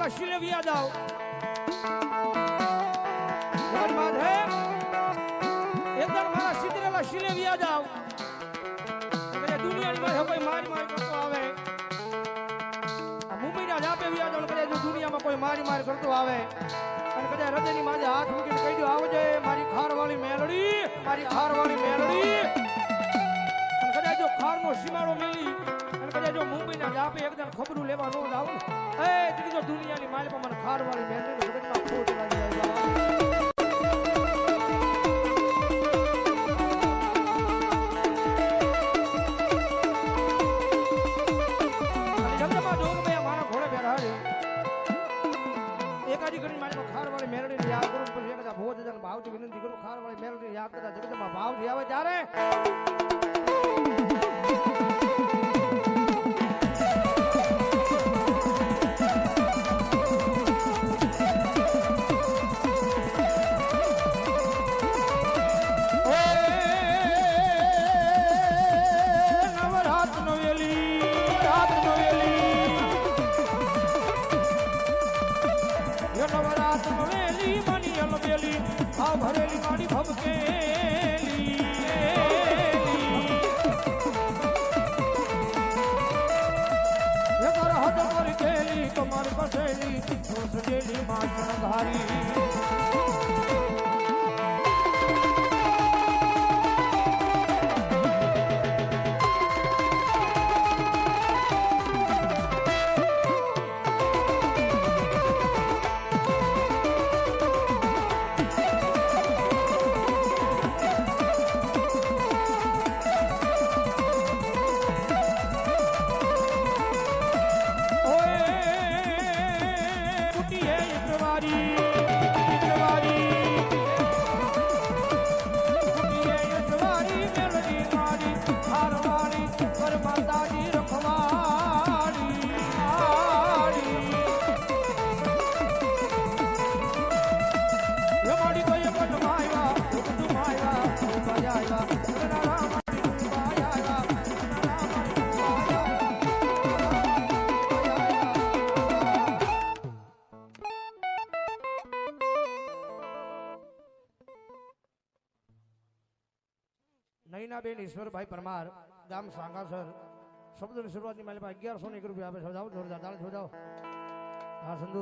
મારા શિલે વ્યા જાવ માધે એકદમ મારા સિદ્ધરેલા શિલે વ્યા જાવ દુનિયાની માથે કોઈ મારી મારી કરતો આવે મુંબઈના જાપે વ્યા જાવ કદાચ દુનિયામાં કોઈ મારી મારી કરતો આવે અને કદાચ હૃદયની માથે હાથ મૂકીને કહી દો આવજે મારી ખારવાળી મેલડી મારી ખારવાળી મેલડી અને કદાચ જો ખારનો સીમાડો મેલી અને કદાચ જો મુંબઈના જાપે એકદમ ખબરું લેવા નો જાવ એ દીદી જો દુનિયાની માલ પર મને ખારવાળી મેલડી હૃદયમાં ખોટ લાગી જાય ભાવથી વિનંતી કરું ખારવાળી મેલડી યાદ કરતા જગતમાં ભાવથી આવે ત્યારે ભરેલી મારી ભબકેલી એકર હદ કરી કેલી તમારી પસેલી સજેલી માચણ ઘારી નૈનાબેન ઈશ્વરભાઈ પરમાર ગામ સાંગાસર શબ્દની શરૂઆતની મારી પાસે 1100 રૂપિયા આપે. જોરદાર તાળી જોડાઓ. હા સંધુ